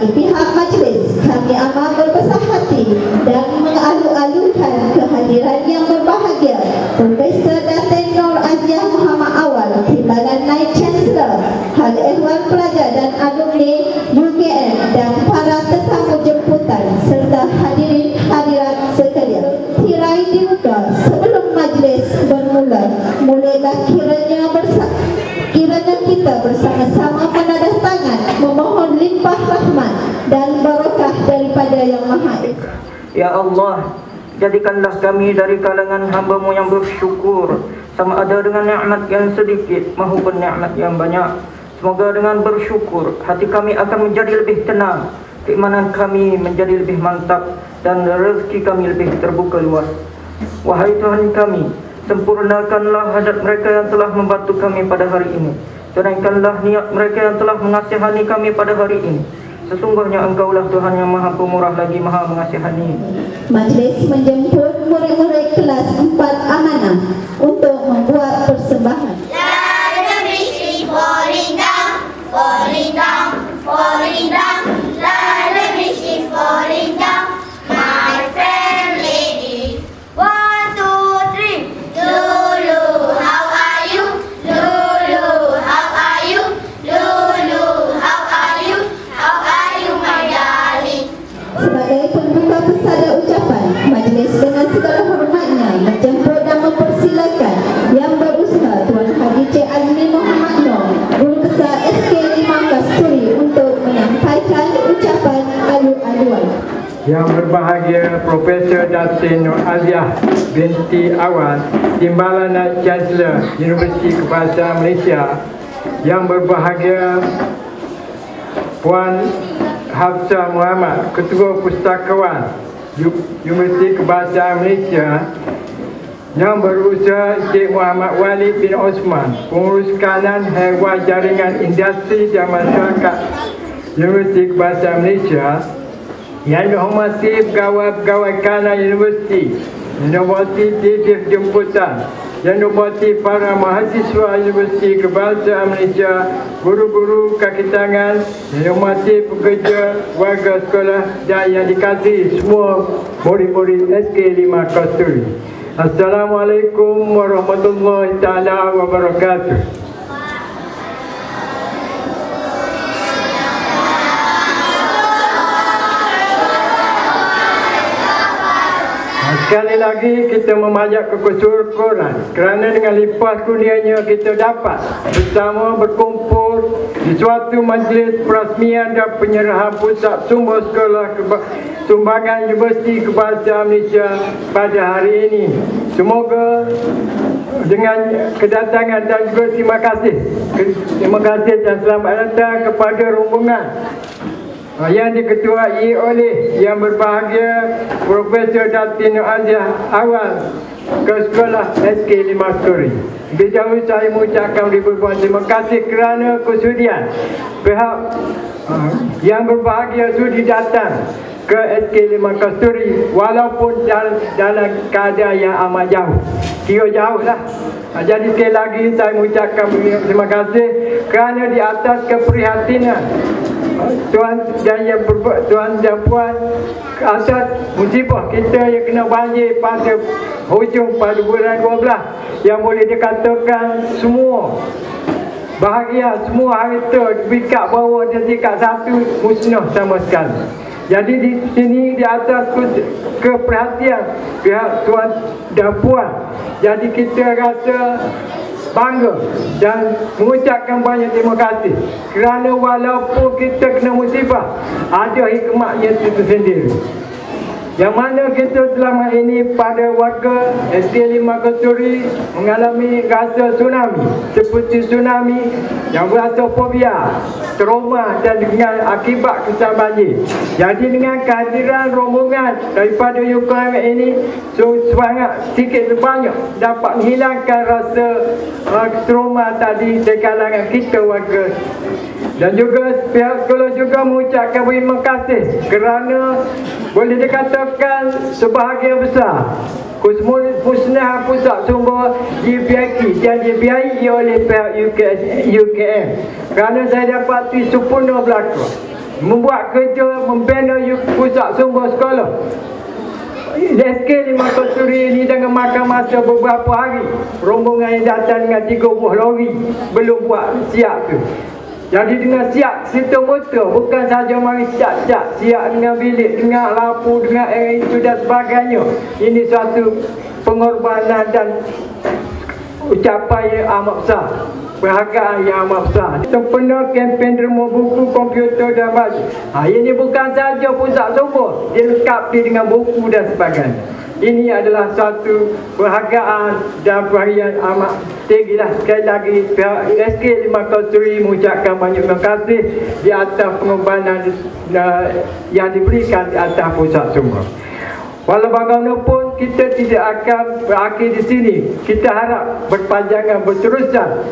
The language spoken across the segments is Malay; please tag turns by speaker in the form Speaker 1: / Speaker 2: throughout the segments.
Speaker 1: bagi pihak majlis, kami amat berbesar hati dan mengalu-alukan kehadiran yang berbahagia Profesor Datin Nur Aziah Muhammad Awal, Timbalan Naib Chancellor, Hal Ehwal Pelajar dan Alumni UKM, dan para tetamu jemputan serta hadirin hadirat sekalian. Tirai dibuka sebelum majlis bermula. Mulailah kiranya kita bersama-sama menadah tangan memohon limpah rahmat dan barakah daripada Yang Maha Esa.
Speaker 2: Ya Allah, jadikanlah kami dari kalangan hamba-Mu yang bersyukur, sama ada dengan nikmat yang sedikit maupun nikmat yang banyak. Semoga dengan bersyukur hati kami akan menjadi lebih tenang, keimanan kami menjadi lebih mantap, dan rezeki kami lebih terbuka luas. Wahai Tuhan kami, sempurnakanlah hajat mereka yang telah membantu kami pada hari ini. Tunaikanlah niat mereka yang telah mengasihani kami pada hari ini. Sesungguhnya Engkaulah Tuhan yang Maha Pemurah lagi Maha Mengasihani.
Speaker 1: Majlis menjemput murid-murid kelas 4 Amanah untuk membuat persembahan.
Speaker 3: Falling down, falling down, falling down. Let me see falling down. My fair lady. 1, 2, 3. Lulu, how are you? Lulu, how are you? Lulu, how are you? How are you, my darling?
Speaker 1: Sebagai pembuka pesada ucapan, majlis dengan segala hormatnya menjemput dan mempersilakan Yang Berusaha Tuan Haji Cik Azmi Muhammad Noor, Guru Besar SK5 Kasturi, untuk menyampaikan ucapan alu-aluan.
Speaker 4: Yang berbahagia Profesor Datin Nur Aziah binti Awal, Timbalan Naib Chancellor Universiti Kebahasaan Malaysia. Yang berbahagia Puan Hafsah Muhammad, Ketua Pustakawan Universiti Kebahasaan Malaysia. Yang berusaha Encik Muhammad Walid bin Osman, Pengurus Kanan Haiwan Jaringan Industri dan Masyarakat Universiti Kebahasaan Malaysia. Yang dihormati pegawai-pegawai kanan universiti, yang dihormati titik jemputan, yang dihormati para mahasiswa Universiti Kebahasaan Malaysia, guru-guru kaki tangan, yang dihormati pekerja warga sekolah, dan yang dikasihi semua murid-murid SK5 Kasturi. Assalamualaikum warahmatullahi taala wabarakatuh. Sekali lagi kita memanjat kesyukuran kerana dengan limpah kurnianya kita dapat bersama berkumpul di suatu majlis perasmian dan penyerahan pusat sumber sekolah sumbangan Universiti Kebahasaan Malaysia pada hari ini. Semoga dengan kedatangan dan juga terima kasih dan selamat datang kepada rombongan yang diketuai oleh Yang Berbahagia Profesor Datin Nur Aziah Awal ke sekolah SK5 Kasturi. Lebih jauh saya mengucapkan ribuan terima kasih kerana kesudian pihak Yang Berbahagia sudi datang ke SK5 Kasturi walaupun dalam keadaan yang amat jauh. Kira jauh lah. Jadi sekali lagi saya mengucapkan terima kasih kerana di atas keprihatinan Tuan dan Puan atas musibah kita yang kena banjir pada hujung pada bulan 12, yang boleh dikatakan semua bahagia, semua harta pikat bawah dan tingkat satu musnah sama sekali. Jadi di sini di atas keperhatian pihak Tuan dan Puan, jadi kita rasa bangga dan mengucapkan banyak terima kasih kerana walaupun kita kena musibah, ada hikmahnya itu sendiri. Yang mana kita selama ini pada warga SK5 Kasturi mengalami rasa tsunami, seperti tsunami yang berasa fobia, trauma dan dengan akibat kesan banjir. Jadi dengan kehadiran rombongan daripada UKM ini, semangat sikit sebanyak dapat menghilangkan rasa trauma tadi di kalangan kita warga. Dan juga pihak sekolah juga mengucapkan terima kasih kerana boleh dikatakan sebahagian besar musnah pusat sumber dibiayai dan dibiayai oleh pihak UKM. Kerana saya dapati sempurna berlaku. membuat kerja membina pusat sumber sekolah. SK Limau Kasturi ini dengan makan masa beberapa hari. Rombongan yang datang dengan 30 lori belum buat siap tu. Jadi dengan siap serta merta, bukan saja mari siap dengan bilik, dengan lampu, dengan air itu dan sebagainya. Ini suatu pengorbanan dan ucapan yang amat besar, perhargaan yang amat besar. Sempena kempen derma buku, komputer dan baju. Ini bukan saja pusat sumber, dilengkapi dengan buku dan sebagainya. Ini adalah suatu perhargaan dan perhatian amat tinggilah. Sekali lagi pihak SK Limau Kasturi mengucapkan banyak terima kasih di atas pengorbanan yang diberikan di atas pusat sumber. Walau bagaimanapun kita tidak akan berakhir di sini. Kita harap berpanjangan berterusan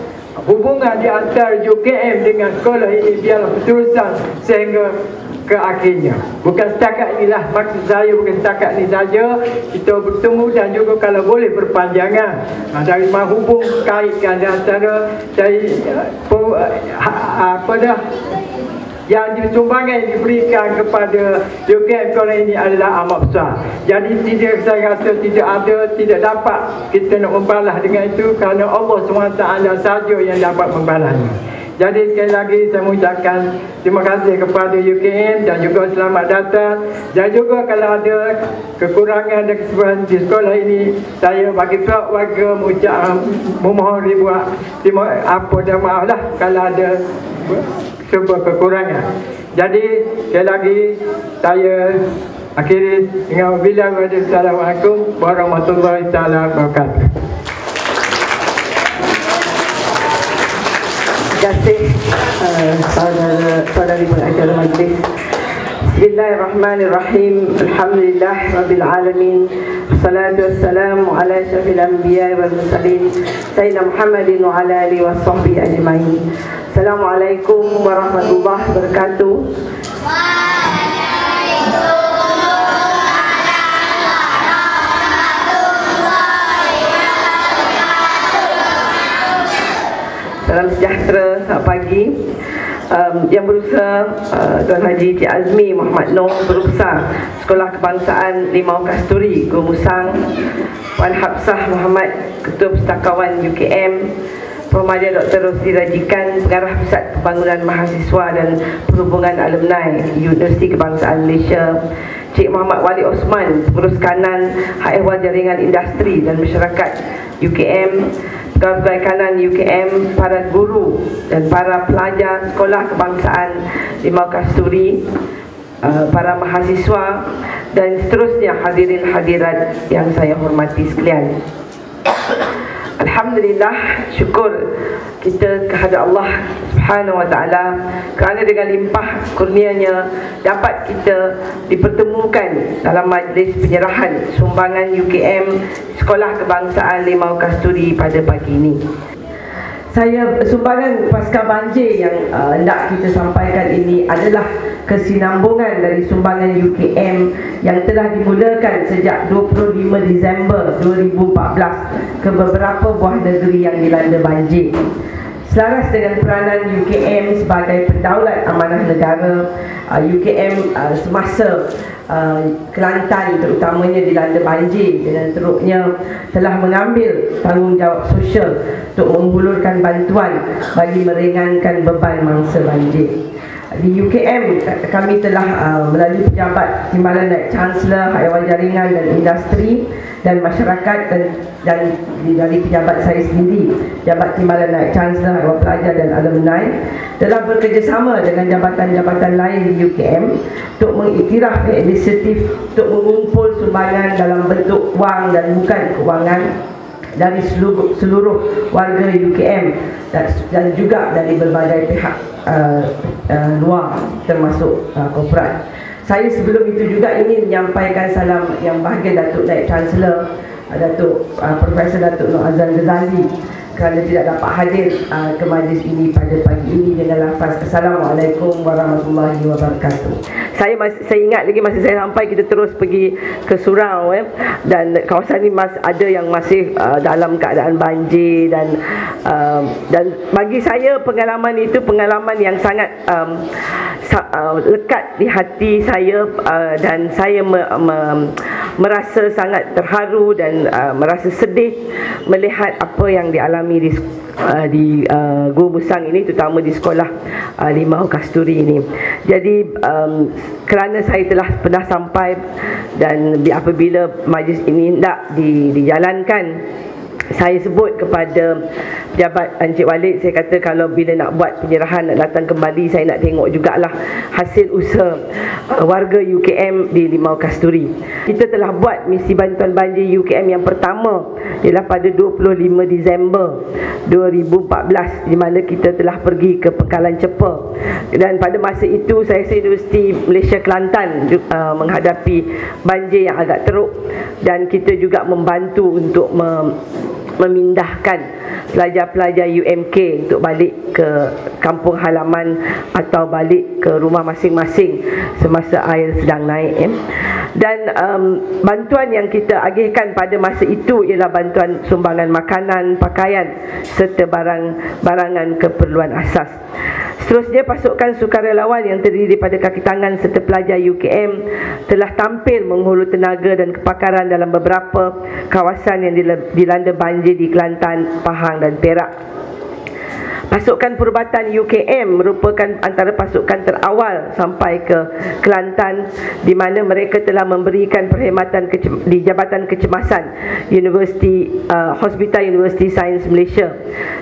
Speaker 4: hubungan di antara UKM dengan sekolah ini biarlah berterusan sehingga ke akhirnya. Bukan setakat inilah, maksud saya bukan setakat ini saja. Kita bertemu dan juga kalau boleh berpanjangan dari menghubung kaitkan antara yang sumbangan diberikan kepada UKM sekolah ini adalah amat besar. Jadi saya rasa tidak dapat kita nak membalas dengan itu kerana Allah SWT saja yang dapat membalasnya. Jadi sekali lagi saya mengucapkan terima kasih kepada UKM dan juga selamat datang. Dan juga kalau ada kekurangan dan kesalahan di sekolah ini, saya bagi pihak warga memohon ribuan maaf lah kalau ada sebuah kekurangan. Jadi sekali lagi saya akhiri dengan wabillahi. Assalamualaikum warahmatullahi wabarakatuh.
Speaker 5: Terima kasih saudara-saudari pengacara majlis. Bismillahirrahmanirrahim. Alhamdulillah rabbil alamin. Wassalatu wassalamu ala asyrafil anbiya'i wal mursalin sayyidina Muhammadin wa ala alihi washabbihi ajmain. Assalamualaikum warahmatullahi wabarakatuh. Salam sejahtera, selamat pagi. Yang berusaha Tuan Haji Cik Azmi Muhammad Noh, berusaha Sekolah Kebangsaan Limau Kasturi, Guru Musang, Puan Hafsah Muhammad, Ketua Pustakawan UKM, Perumaja Dr. Rosli Rajikan, Pengarah Pusat Pembangunan Mahasiswa dan Perhubungan Alumni Universiti Kebangsaan Malaysia, Cik Muhammad Wali Osman, Pengurus Kanan Hak Ehwal Jaringan Industri dan Masyarakat UKM, Pegawai Kanan UKM, para guru dan para pelajar Sekolah Kebangsaan Limau Kasturi, para mahasiswa dan seterusnya hadirin hadirat yang saya hormati sekalian. Alhamdulillah, syukur kita kehadrat Allah Subhanahu wa taala kerana dengan limpah kurnianya dapat kita dipertemukan dalam majlis penyerahan sumbangan UKM Sekolah Kebangsaan Limau Kasturi pada pagi ini. Sumbangan pasca banjir yang hendak kita sampaikan ini adalah kesinambungan dari sumbangan UKM yang telah dimulakan sejak 25 Disember 2014 ke beberapa buah negeri yang dilanda banjir. Selaras dengan peranan UKM sebagai pendaulat amanah negara, UKM semasa Kelantan terutamanya dilanda banjir dengan teruknya telah mengambil tanggungjawab sosial untuk menghulurkan bantuan bagi meringankan beban mangsa banjir. Di UKM kami telah melalui pejabat Timbalan Naib Chancellor Hak Ehwal Jaringan dan Industri dan Masyarakat dan dari pejabat saya sendiri, Jabat Timbalan Naib Chancellor Hak Ehwal Pelajar dan Alumni, telah bekerjasama dengan jabatan-jabatan lain di UKM untuk mengiktiraf inisiatif untuk mengumpul sumbangan dalam bentuk wang dan bukan kewangan dari seluruh warga UKM dan juga dari berbagai pihak luar termasuk korporat. Saya sebelum itu juga ingin menyampaikan salam yang bahagia Datuk Naib Chancellor Datuk Profesor Datuk Nur Azlan Ghazali kerana tidak dapat hadir ke majlis ini pada pagi ini dengan lafaz Assalamualaikum warahmatullahi wabarakatuh. Saya ingat lagi masa saya sampai, kita terus pergi ke surau dan kawasan ini ada yang masih dalam keadaan banjir dan bagi saya pengalaman itu pengalaman yang sangat lekat di hati saya, dan saya merasa sangat terharu dan merasa sedih melihat apa yang dialami di Gua Musang ini, terutama di sekolah Limau Kasturi ini. Jadi kerana saya telah pernah sampai dan apabila majlis ini hendak dijalankan, saya sebut kepada pejabat Encik Walid, saya kata kalau bila nak buat penyerahan, nak datang kembali, saya nak tengok jugalah hasil usaha warga UKM di Limau Kasturi. Kita telah buat misi bantuan banjir UKM yang pertama ialah pada 25 Disember 2014, di mana kita telah pergi ke Pengkalan Cepa, dan pada masa itu saya rasa Universiti Malaysia Kelantan menghadapi banjir yang agak teruk, dan kita juga membantu untuk memindahkan pelajar-pelajar UMK untuk balik ke kampung halaman atau balik ke rumah masing-masing semasa air sedang naik. Dan bantuan yang kita agihkan pada masa itu ialah bantuan sumbangan makanan, pakaian serta barangan keperluan asas. Seterusnya, pasukan sukarelawan yang terdiri daripada kaki tangan serta pelajar UKM telah tampil menghulu tenaga dan kepakaran dalam beberapa kawasan yang dilanda banjir di Kelantan, Pahang dan Perak. Pasukan perubatan UKM merupakan antara pasukan terawal sampai ke Kelantan, di mana mereka telah memberikan perkhidmatan di Jabatan Kecemasan Hospital Universiti Sains Malaysia,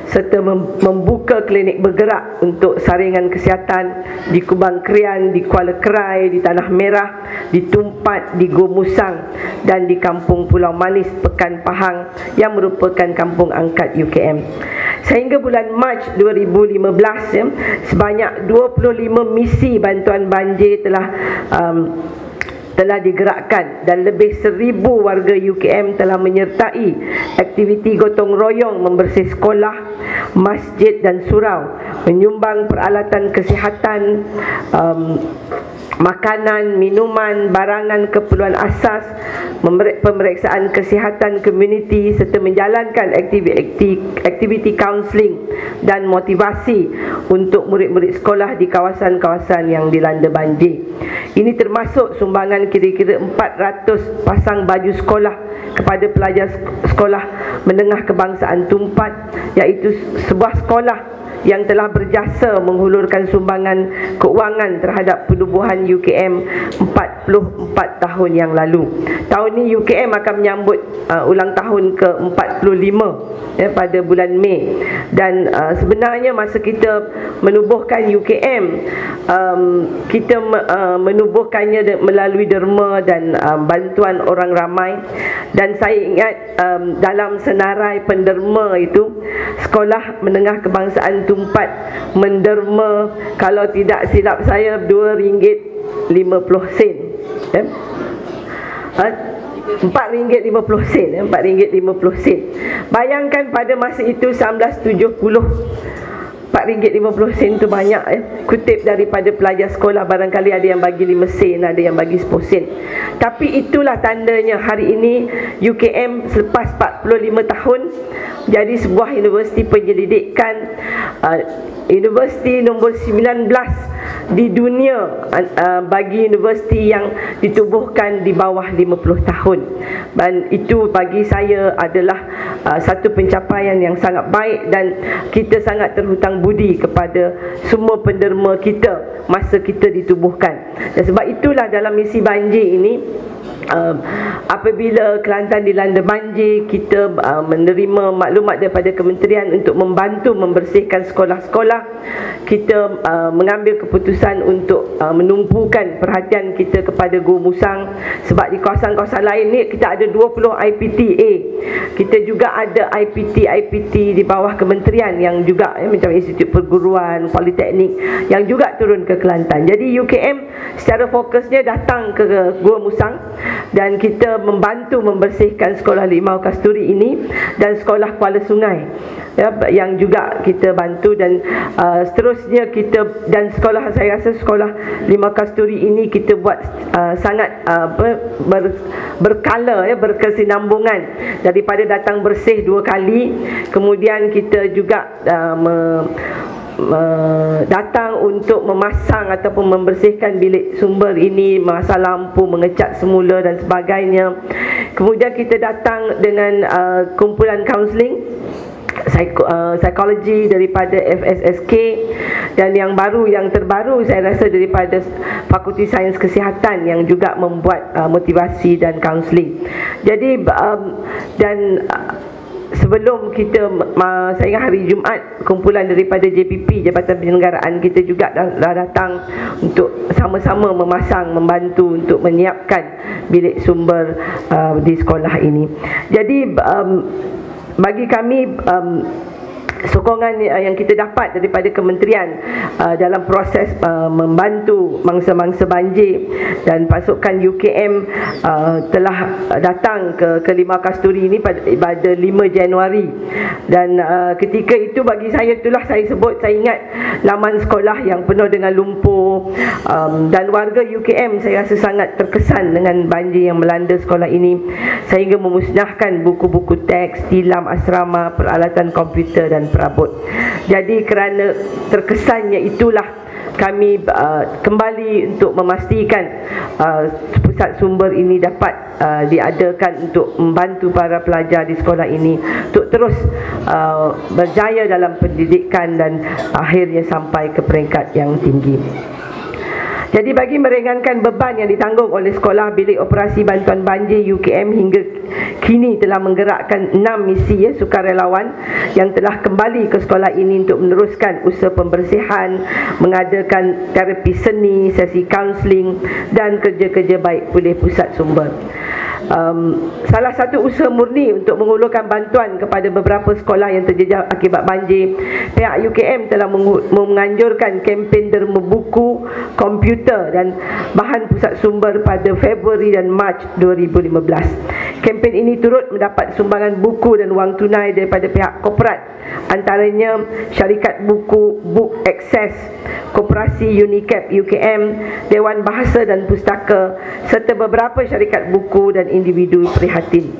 Speaker 5: serta membuka klinik bergerak untuk saringan kesihatan di Kubang Krian, di Kuala Kerai, di Tanah Merah, di Tumpat, di Gua Musang dan di Kampung Pulau Manis, Pekan Pahang yang merupakan kampung angkat UKM. Sehingga bulan Mac 2015, sebanyak 25 misi bantuan banjir telah digerakkan dan lebih 1,000 warga UKM telah menyertai aktiviti gotong royong membersih sekolah, masjid dan surau, menyumbang peralatan kesihatan, makanan, minuman, barangan keperluan asas, pemeriksaan kesihatan komuniti serta menjalankan aktiviti kaunseling dan motivasi untuk murid-murid sekolah di kawasan-kawasan yang dilanda banjir. Ini termasuk sumbangan kira-kira 400 pasang baju sekolah kepada pelajar sekolah menengah kebangsaan Tumpat, iaitu sebuah sekolah yang telah berjasa menghulurkan sumbangan keuangan terhadap penubuhan UKM 44 tahun yang lalu. Tahun ini UKM akan menyambut ulang tahun ke-45 pada bulan Mei, dan sebenarnya masa kita menubuhkan UKM, kita menubuhkannya melalui derma dan bantuan orang ramai. Dan saya ingat dalam senarai penderma itu, Sekolah Menengah Kebangsaan Tumpat menderma, kalau tidak silap saya, RM2.50. RM4.50. Bayangkan pada masa itu 1970, RM4.50 itu banyak. Kutip daripada pelajar sekolah, barangkali ada yang bagi 5 sen, ada yang bagi 10 sen. Tapi itulah tandanya hari ini UKM selepas 45 tahun jadi sebuah universiti penyelidikan, universiti nombor 19 di dunia bagi universiti yang ditubuhkan di bawah 50 tahun. Dan itu bagi saya adalah satu pencapaian yang sangat baik, dan kita sangat terhutang budi kepada semua penderma kita masa kita ditubuhkan. Dan sebab itulah dalam misi banjir ini, apabila Kelantan dilanda banjir, kita menerima maklumat daripada kementerian untuk membantu membersihkan sekolah-sekolah. Kita mengambil keputusan untuk menumpukan perhatian kita kepada Gua Musang, sebab di kawasan-kawasan lain ni kita ada 20 IPTA. Kita juga ada IPT di bawah kementerian yang juga macam Institut Perguruan, Politeknik yang juga turun ke Kelantan. Jadi UKM secara fokusnya datang ke Gua Musang dan kita membantu membersihkan sekolah Limau Kasturi ini dan sekolah Kuala Sungai, ya, yang juga kita bantu, dan seterusnya kita, dan sekolah, saya rasa sekolah Limau Kasturi ini kita buat sangat berkala, ya, berkesinambungan, daripada datang bersih 2 kali, kemudian kita juga datang untuk memasang ataupun membersihkan bilik sumber ini, memasang lampu, mengecat semula dan sebagainya. Kemudian kita datang dengan kumpulan kaunseling psikologi daripada FSSK, dan yang terbaru saya rasa daripada Fakulti Sains Kesihatan yang juga membuat motivasi dan kaunseling. Jadi sebelum kita, saya ingat hari Jumaat, kumpulan daripada JPP, Jabatan Penyelenggaraan, kita juga dah datang untuk sama-sama membantu untuk menyiapkan bilik sumber di sekolah ini. Jadi bagi kami, sokongan yang kita dapat daripada kementerian dalam proses membantu mangsa-mangsa banjir, dan pasukan UKM telah datang ke Limau Kasturi ini pada 5 Januari, dan ketika itu bagi saya, itulah saya sebut, saya ingat laman sekolah yang penuh dengan lumpur, dan warga UKM saya rasa sangat terkesan dengan banjir yang melanda sekolah ini, sehingga memusnahkan buku-buku teks, tilam asrama, peralatan komputer dan perabot. Jadi kerana terkesannya itulah kami kembali untuk memastikan pusat sumber ini dapat diadakan untuk membantu para pelajar di sekolah ini untuk terus berjaya dalam pendidikan dan akhirnya sampai ke peringkat yang tinggi. Jadi bagi meringankan beban yang ditanggung oleh Sekolah Bilik Operasi Bantuan Banjir UKM hingga kini telah menggerakkan 6 misi, sukarelawan yang telah kembali ke sekolah ini untuk meneruskan usaha pembersihan, mengadakan terapi seni, sesi kaunseling dan kerja-kerja baik pulih pusat sumber. Salah satu usaha murni untuk mengulurkan bantuan kepada beberapa sekolah yang terjejas akibat banjir, pihak UKM telah menganjurkan kempen derma buku, komputer dan bahan pusat sumber pada Februari dan Mac 2015. Kempen ini turut mendapat sumbangan buku dan wang tunai daripada pihak korporat, antaranya syarikat buku Book Access, Koperasi Unicap UKM, Dewan Bahasa dan Pustaka, serta beberapa syarikat buku dan individu prihatin.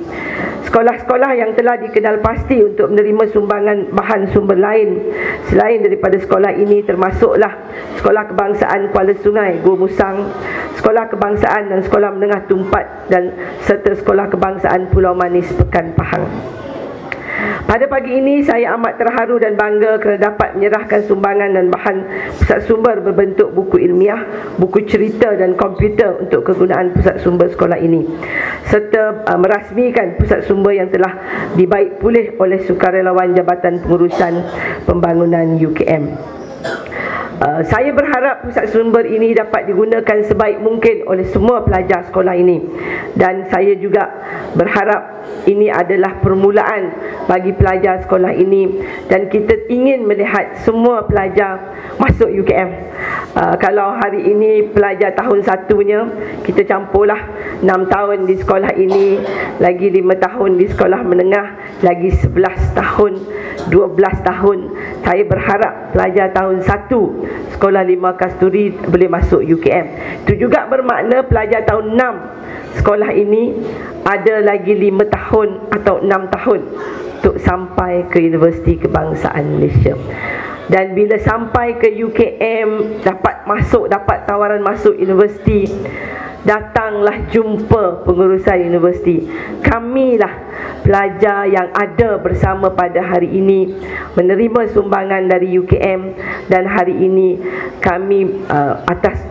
Speaker 5: Sekolah-sekolah yang telah dikenal pasti untuk menerima sumbangan bahan sumber lain selain daripada sekolah ini termasuklah Sekolah Kebangsaan Kuala Sungai Gua Musang, Sekolah Kebangsaan dan Sekolah Menengah Tumpat, dan serta Sekolah Kebangsaan Pulau Manis Pekan Pahang. Pada pagi ini saya amat terharu dan bangga kerana dapat menyerahkan sumbangan dan bahan pusat sumber berbentuk buku ilmiah, buku cerita dan komputer untuk kegunaan pusat sumber sekolah ini, serta merasmikan pusat sumber yang telah dibaik pulih oleh sukarelawan Jabatan Pengurusan Pembangunan UKM. Saya berharap pusat sumber ini dapat digunakan sebaik mungkin oleh semua pelajar sekolah ini, dan saya juga berharap ini adalah permulaan bagi pelajar sekolah ini, dan kita ingin melihat semua pelajar masuk UKM. Kalau hari ini pelajar tahun 1-nya, kita campurlah 6 tahun di sekolah ini, lagi 5 tahun di sekolah menengah, lagi 11 tahun, 12 tahun. Saya berharap pelajar tahun 1 Sekolah Limau Kasturi boleh masuk UKM. Itu juga bermakna pelajar tahun 6 sekolah ini ada lagi 5 tahun atau 6 tahun untuk sampai ke Universiti Kebangsaan Malaysia. Dan bila sampai ke UKM, dapat tawaran masuk universiti, datanglah jumpa pengurusan universiti. Kamilah pelajar yang ada bersama pada hari ini, menerima sumbangan dari UKM, dan hari ini kami atas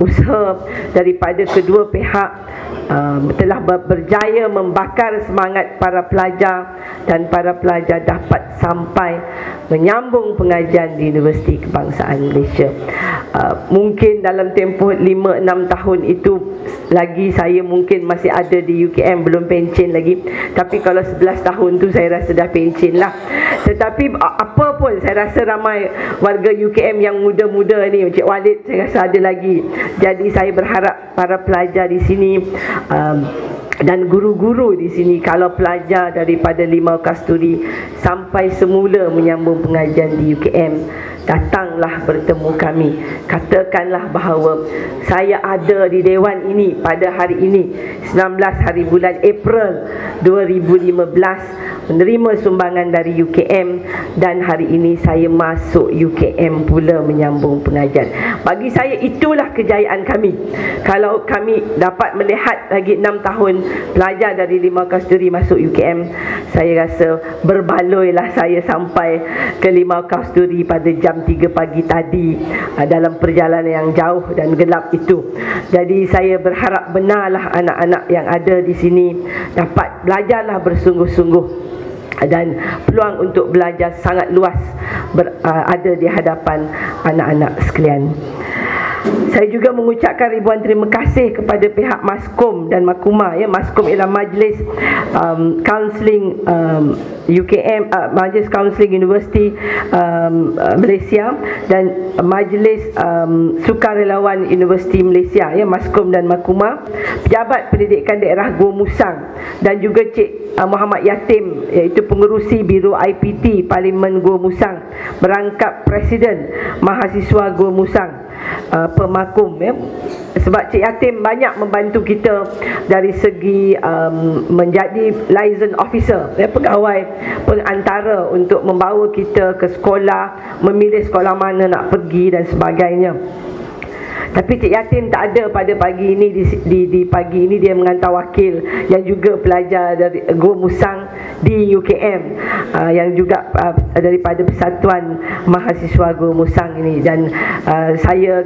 Speaker 5: usaha daripada kedua pihak telah berjaya membakar semangat para pelajar, dan para pelajar dapat sampai menyambung pengajian di Universiti Kebangsaan Malaysia. Mungkin dalam tempoh 5-6 tahun itu lagi saya mungkin masih ada di UKM, belum pencen lagi. Tapi kalau 11 tahun tu saya rasa dah pencen lah. Tetapi apa pun saya rasa ramai warga UKM yang muda-muda ni, Encik Walid saya rasa ada lagi. Jadi saya berharap para pelajar di sini dan guru-guru di sini, kalau pelajar daripada Limau Kasturi sampai semula menyambung pengajian di UKM, datanglah bertemu kami. Katakanlah bahawa saya ada di Dewan ini pada hari ini, 19 hari bulan April 2015, menerima sumbangan dari UKM, dan hari ini saya masuk UKM pula menyambung pengajian. Bagi saya itulah kejayaan kami. Kalau kami dapat melihat lagi 6 tahun pelajar dari Limau Kasturi masuk UKM, saya rasa berbaloilah saya sampai ke Limau Kasturi pada jam 3 pagi tadi, dalam perjalanan yang jauh dan gelap itu. Jadi saya berharap benarlah anak-anak yang ada di sini dapat belajarlah bersungguh-sungguh, dan peluang untuk belajar sangat luas ada di hadapan anak-anak sekalian. Saya juga mengucapkan ribuan terima kasih kepada pihak Maskom dan Makuma. Maskom ialah Majlis Counselling UKM, Majlis Counselling Universiti Malaysia, dan Majlis Sukarelawan Universiti Malaysia, Maskom dan Makuma, Pejabat Pendidikan Daerah Gua Musang, dan juga Cik Muhammad Yatim, iaitu pengerusi Biro IPT Parlimen Gua Musang, berangkap Presiden Mahasiswa Gua Musang, Pemakum, sebab Cik Yatim banyak membantu kita dari segi menjadi liaison officer, pegawai pengantara untuk membawa kita ke sekolah, memilih sekolah mana nak pergi dan sebagainya. Tapi Cik Yatim tak ada pada pagi ini. Di pagi ini dia mengantar wakil yang juga pelajar dari Gua Musang di UKM, yang juga daripada Persatuan Mahasiswa Gua Musang ini. Dan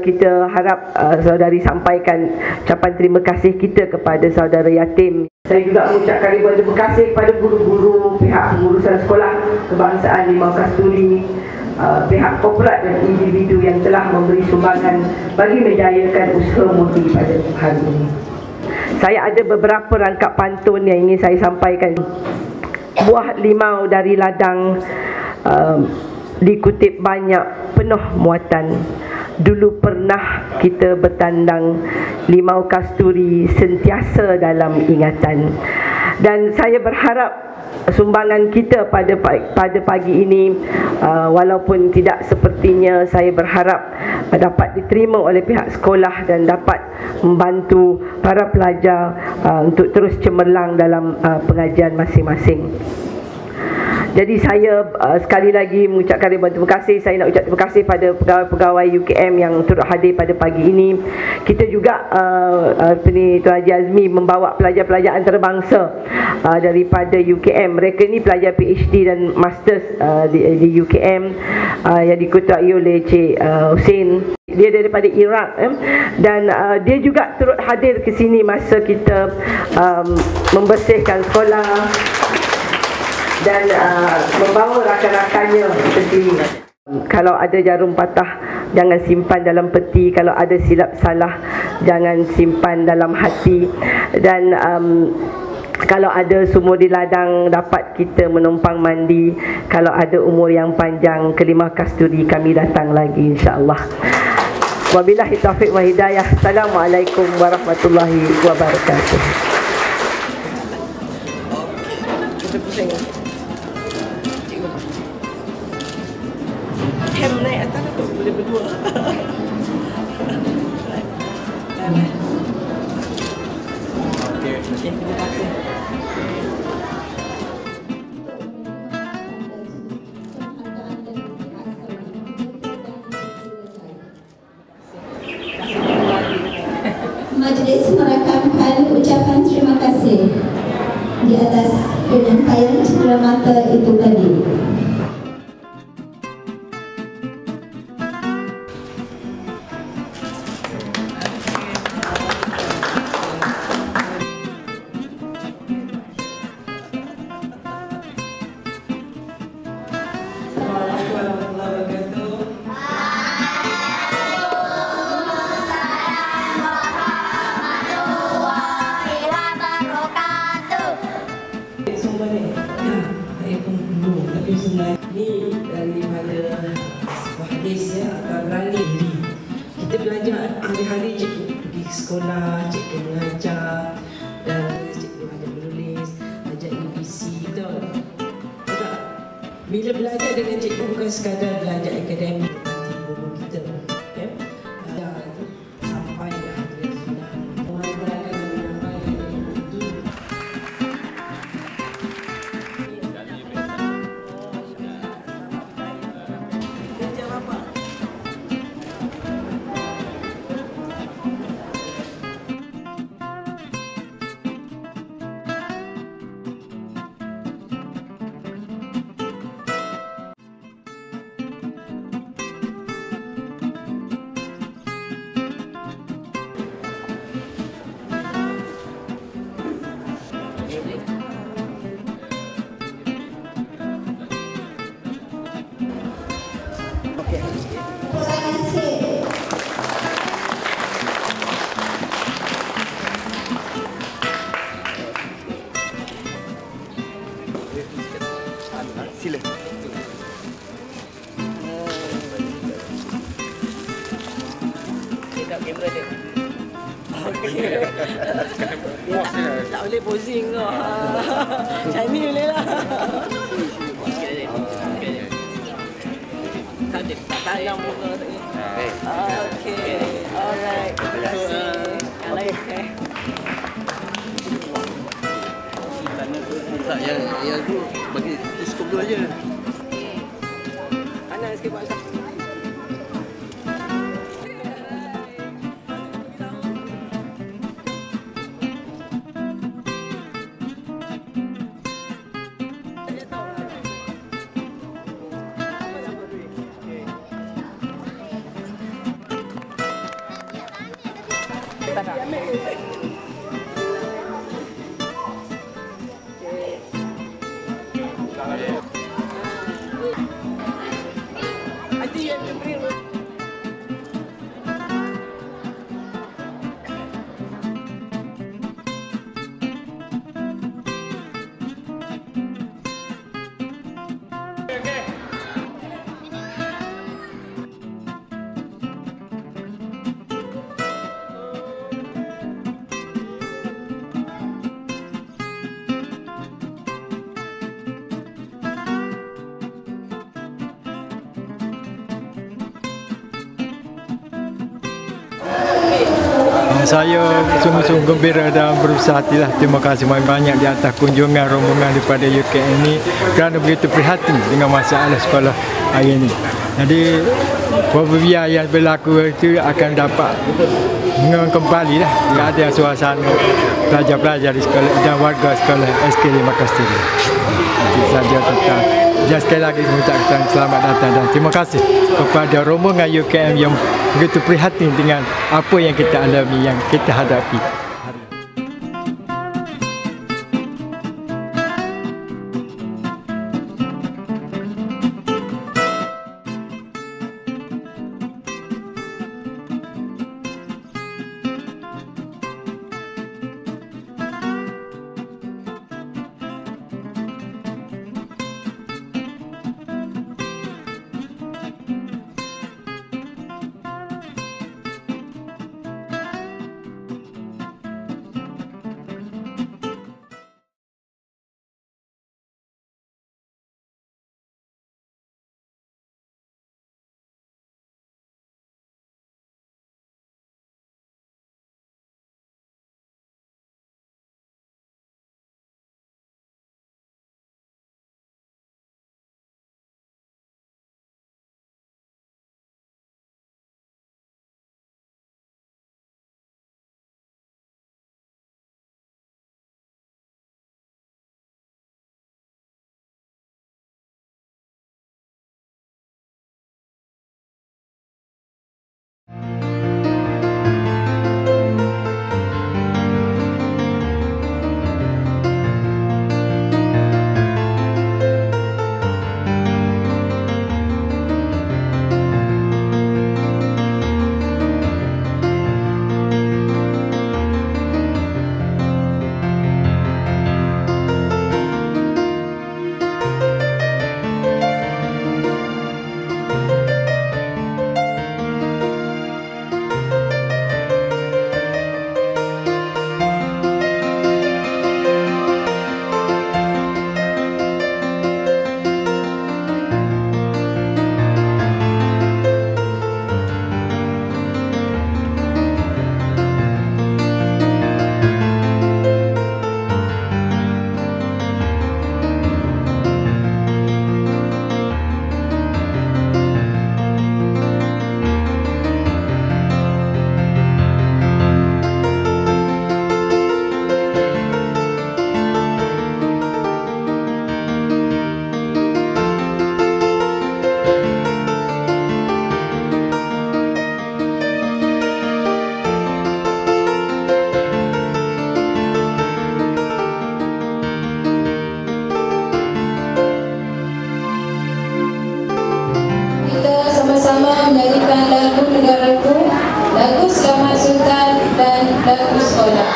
Speaker 5: kita harap saudari sampaikan ucapan terima kasih kita kepada saudara Yatim. Saya juga mengucapkan ribuan terima kasih kepada guru-guru, pihak pengurusan sekolah kebangsaan Limau Kasturi, pihak korporat dan individu yang telah memberi sumbangan bagi menjayakan usaha murni pada hari ini. Saya ada beberapa rangkap pantun yang ingin saya sampaikan. Buah limau dari ladang dikutip banyak, penuh muatan. Dulu pernah kita bertandang, Limau Kasturi sentiasa dalam ingatan. Dan saya berharap sumbangan kita pada pagi ini, walaupun tidak sepertinya, saya berharap dapat diterima oleh pihak sekolah dan dapat membantu para pelajar untuk terus cemerlang dalam pengajian masing-masing. Jadi saya sekali lagi mengucapkan ribuan terima kasih. Saya nak ucap terima kasih pada pegawai-pegawai UKM yang turut hadir pada pagi ini. Kita juga Tuan Haji Azmi membawa pelajar-pelajar antarabangsa daripada UKM. Mereka ni pelajar PhD dan Masters di UKM yang diketuai oleh Cik Hussein. Dia daripada Iraq, dan dia juga turut hadir ke sini masa kita membersihkan sekolah dan membawa rakan-rakannya ke sini. Kalau ada jarum patah, jangan simpan dalam peti. Kalau ada silap salah, jangan simpan dalam hati. Dan kalau ada sumur di ladang, dapat kita menumpang mandi. Kalau ada umur yang panjang, ke Limau Kasturi kami datang lagi, insya-Allah. Wabillahi taufiq wa hidayah. Assalamualaikum warahmatullahi wabarakatuh. Hem naik atas tu boleh berdua. Okey, terima kasih.
Speaker 1: Majlis merakamkan ucapan terima kasih di atas penyampaian cenderamata itu tadi.
Speaker 5: Ini daripada sebuah hadis, akan berani diri. Kita belajar hari-hari je pergi ke sekolah, cikgu mengajar, belajar dengan cikgu bukan sekadar belajar akademik nanti guru kita, ya. Sampai dah sudah mengharapkan dengan baik itu. Kerja apa?
Speaker 6: Sila. Dekat kamera dia. Tak boleh posing kau. Macam ni boleh lah. Tak tanam muka tadi. Okay. Alright. Terima kasih.
Speaker 7: Tak, yang tu bagi skop dulu aja.
Speaker 5: Kanan sikit Pak Syah.
Speaker 4: Saya sungguh-sungguh gembira dan berusaha hatilah. Terima kasih banyak di atas kunjungan rombongan daripada UKM ini kerana begitu prihatin dengan masalah sekolah hari ini. Jadi apabila yang berlaku itu akan dapat kembali lah ada suasana pelajar-pelajar di sekolah dan warga sekolah SK5 Kasturi. Itu saja tentang. Dan sekali lagi mengucapkan selamat datang dan terima kasih kepada rombongan UKM yang begitu prihatin dengan apa yang kita alami, yang kita hadapi.
Speaker 8: Semua menyanyikan lagu negaraku, lagu Selamat Sultan dan lagu sekolah.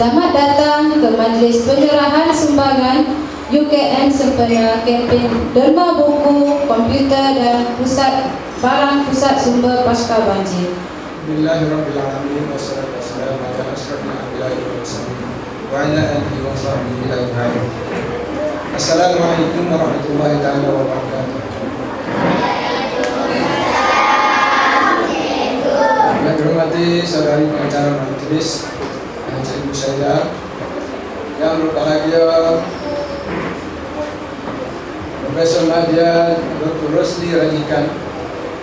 Speaker 8: Selamat datang ke Majlis Penyerahan Sumbangan UKM sempena kempen Derma Buku, Komputer dan Barang Pusat Sumber Pasca Banjir.
Speaker 9: Bismillahirrahmanirrahim. Wassalatu wassalamu ala asyrafil anbiya'i wal mursalin wa ala alihi wa sahbihi ajma'in. Assalamualaikum warahmatullahi taala wabarakatuh. Yang dihormati saudari pengacara majelis, ibu saya yang berbahagia Profesor Nadia Dr. Rosli Rajikan,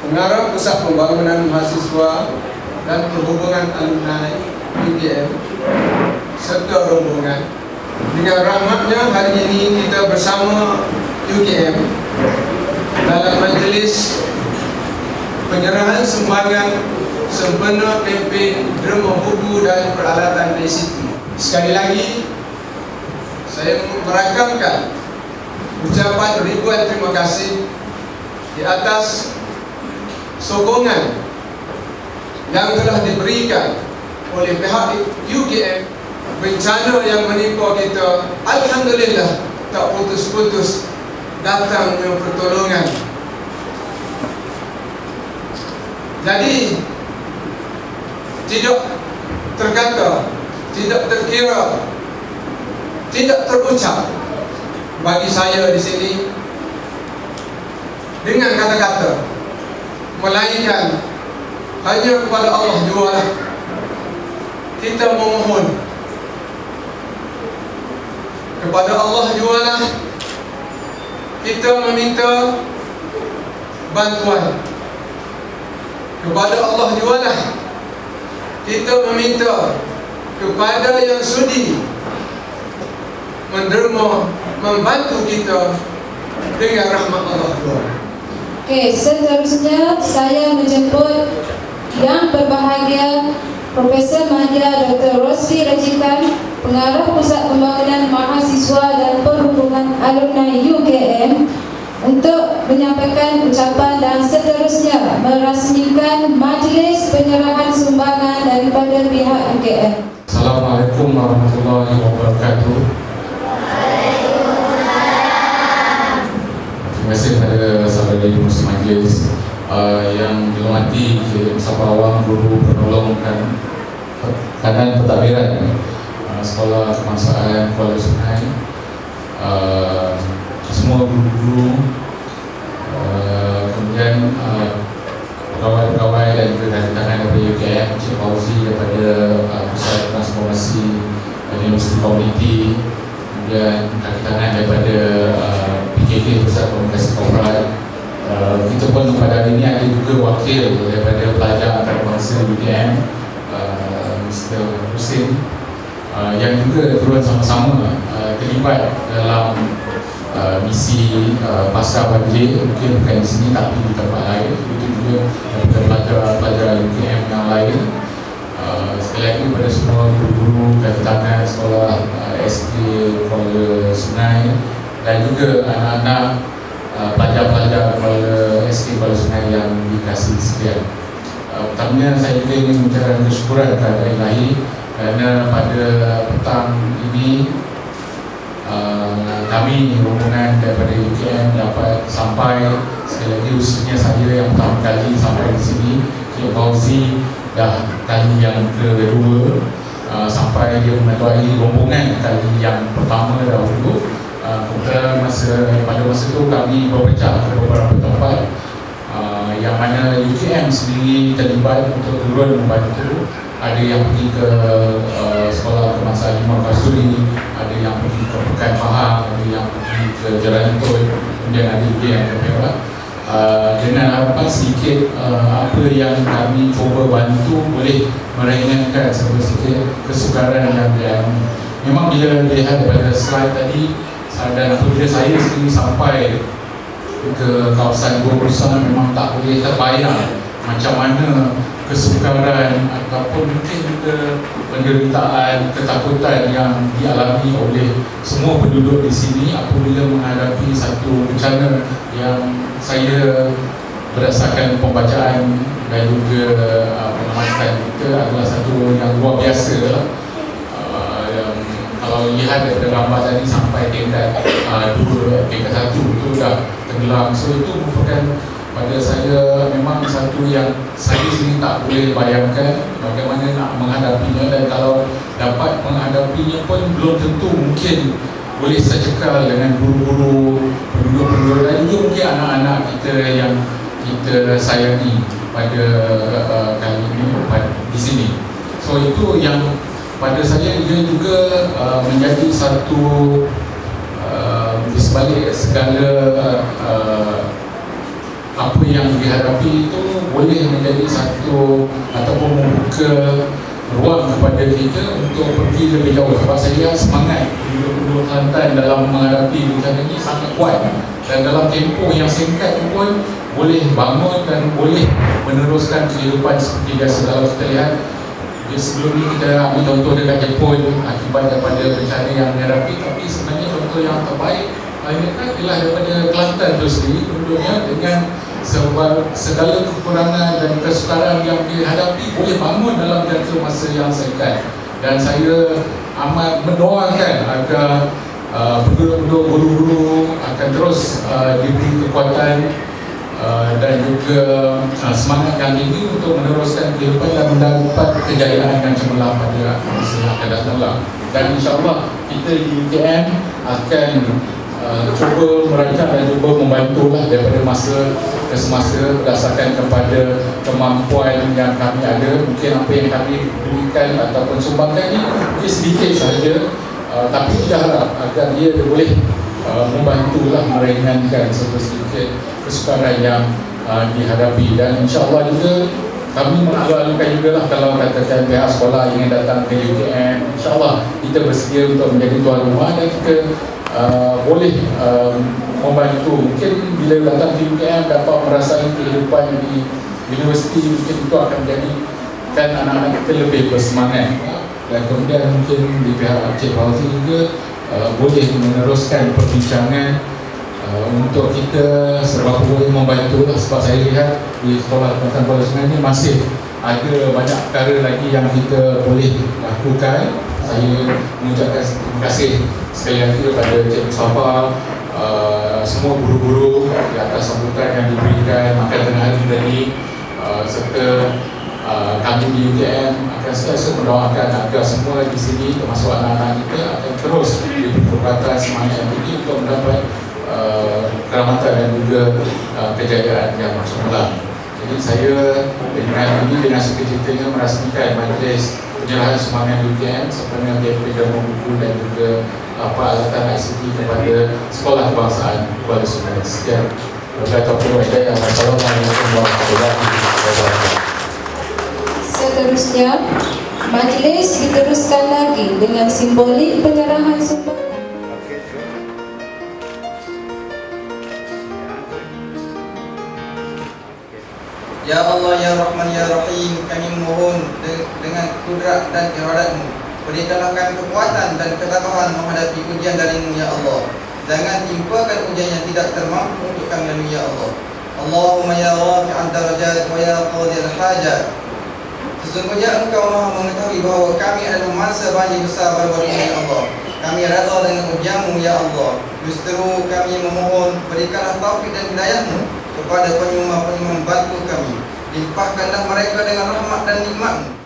Speaker 9: Pengarah Pusat Pembangunan Mahasiswa dan Perhubungan Alumni UKM, serta rombongan. Dengan rahmatnya hari ini kita bersama UKM dalam majlis penyerahan sumbangan sempena kempen Derma Buku dan Peralatan ICT. Sekali lagi saya merakamkan ucapan ribuan terima kasih di atas sokongan yang telah diberikan oleh pihak UKM. Bencana yang menimpa kita, alhamdulillah tak putus-putus datangnya pertolongan. Jadi tidak terkata, tidak terkira, tidak terucap bagi saya di sini dengan kata-kata, melainkan hanya kepada Allah jualah kita memohon, kepada Allah jualah kita meminta bantuan, kepada Allah jualah kita meminta kepada yang sudi menderma membantu kita dengan rahmat Allah.
Speaker 8: Okey, seterusnya saya menjemput yang berbahagia Profesor Nadia Dr. Rosli Rajikan, Pengarah Pusat Pembangunan Mahasiswa dan Perhubungan Alumni UKM, untuk menyampaikan ucapan dan seterusnya merasmikan Majlis Penyerahan Sumbangan daripada pihak UKM.
Speaker 10: Assalamualaikum warahmatullahi wabarakatuh. Terima kasih kepada saudara ibu majlis yang dihormati Musafir Awam, guru penolong dan kanan pentadbiran Sekolah Kebangsaan Kuala Sungai, semua guru-guru, kemudian pegawai-pegawai dan juga tangan daripada UKM, Cik Fauzi daripada Pusat Transformasi Universiti Komuniti, kemudian kaki tangan daripada PKK Pusat Komunikasi Korporat. Kita pun pada hari ini ada juga wakil daripada pelajar antarabangsa UKM, Mr. Husin, yang juga turut sama-sama terlibat dalam misi pasca banjir, mungkin bukan di sini tapi di tempat lain. Itu juga daripada pelajar UKM yang lain. Sekali lagi kepada semua guru-guru, kaki tangan sekolah SD Kuala Sungai dan juga anak-anak pelajar-pelajar Kuala SD Kuala Sungai yang dikasihi sekalian. Pertamanya saya juga ingin mengucapkan kesyukuran kepada Ilahi kerana pada petang ini kami rombongan daripada UKM dapat sampai, sekali lagi khususnya saya yang pertama kali sampai di sini, Cik Fauzi dah kali yang kedua sampai dia menerai rombongan kali yang pertama dahulu. Kemudian pada masa itu kami berpecah ke beberapa tempat yang mana UKM sendiri terlibat untuk turun membantu ada yang pergi ke sekolah kebangsaan Imam Kasturi, ada yang pergi ke Pekan Pahang, ada yang pergi ke Jalan Tol, kemudian ada juga yang ke Perak. Dengan harapan sedikit apa yang kami cuba bantu boleh meringankan sedikit kesukaran yang dialami. Memang bila lihat daripada slide tadi, dan apabila saya sendiri sampai ke kawasan Gua Besar, memang tak boleh terbayang macam mana kesukaran ataupun mungkin juga penderitaan, ketakutan yang dialami oleh semua penduduk di sini apabila menghadapi satu bencana yang saya berdasarkan pembacaan dan juga pengamatan kita adalah satu yang luar biasa lah. Kalau lihat daripada gambar tadi sampai tingkat 2, tingkat 1 itu dah tenggelam. So itu merupakan pada saya memang satu yang saya sendiri tak boleh bayangkan bagaimana nak menghadapinya, dan kalau dapat menghadapinya pun belum tentu mungkin boleh secekal dengan guru-guru, penduduk-penduduk dan juga mungkin anak-anak kita yang kita sayangi pada kali ini di sini. So itu yang pada saya dia juga menjadi satu di sebalik segala apa yang dihadapi itu boleh menjadi satu ataupun membuka ruang kepada kita untuk pergi lebih jauh. Sebab saya lihat semangat penduduk Kelantan dalam menghadapi bencana ini sangat kuat, dan dalam tempoh yang singkat pun boleh bangun dan boleh meneruskan kehidupan seperti biasa. Kalau kita lihat sebelum ini kita ambil contoh dekat Jepun akibat daripada bencana yang dihadapi, tapi sebenarnya contoh yang terbaik ialah daripada Kelantan itu sendiri, penduduknya dengan segala kekurangan dan kesukaran yang dihadapi boleh bangun dalam jangka masa yang singkat. Dan saya amat mendoakan agar penduduk-penduduk guru-guru akan terus diberi kekuatan dan juga semangat yang tinggi untuk meneruskan kehidupan dan mendapat kejayaan yang cemerlang pada masa yang akan datang. Dan insyaAllah kita di UKM akan cuba merancang dan cuba membantulah daripada masa ke semasa berdasarkan kepada kemampuan yang kami ada. Mungkin apa yang kami berikan ataupun sumbangkan ini mungkin sedikit sahaja, tapi kita harap agar dia boleh membantulah meringankan sedikit kesukaran yang dihadapi. Dan insyaAllah juga kami mengalu-alukan juga lah kalau katakan pihak sekolah ingin datang ke UKM, insyaAllah kita bersedia untuk menjadi tuan rumah dan kita boleh membantu. Mungkin bila datang di UKM dapat merasai kehidupan di universiti, mungkin itu akan menjadikan anak-anak kita lebih bersemangat. Dan kemudian mungkin di pihak Encik Fauzi juga boleh meneruskan perbincangan untuk kita sebab boleh membantu lah. Sebab saya lihat di sekolah Kebangsaan Kuala Sungai ini masih ada banyak perkara lagi yang kita boleh lakukan. Saya mengucapkan terima kasih sekali lagi kepada Encik Mustafa, semua guru-guru di atas sambutan yang diberikan makan tengah hari tadi, serta kami di UKM akan selalu mendoakan agar semua di sini termasuk anak-anak kita akan terus diberi kekuatan semangat yang tinggi untuk mendapat keselamatan dan juga kejayaan yang cemerlang. Jadi saya dengan sukacitanya merasmikan majlis penyerahan sumbangan UKM sepenuhnya KP Derma Buku dan juga peralatan ICT kepada Sekolah Kebangsaan Kuala Sungai. Sekian. Assalamualaikum warahmatullahi wabarakatuh.
Speaker 8: Seterusnya, majlis diteruskan lagi dengan simbolik penyerahan sumbangan.
Speaker 9: Ya Allah, Ya Rahman, Ya Rahim, kami mohon dengan kudrat dan iradat-Mu, berikanlah kami kekuatan dan ketabahan menghadapi ujian dari-Mu, Ya Allah. Jangan timpakan ujian yang tidak termampu untuk kami lalui, Ya Allah. Allahumma ya rafi'an darajat wa ya qadil hajat. Sesungguhnya Engkau Maha mengetahui bahawa kami adalah masa banjir besar baru-baru ini, Ya Allah. Kami reda dengan ujian-Mu, Ya Allah. Justru kami memohon berikanlah taufik dan hidayah-Mu kepada penyumbang-penyumbang bantu kami. Limpahkanlah mereka dengan rahmat dan nikmat-Mu.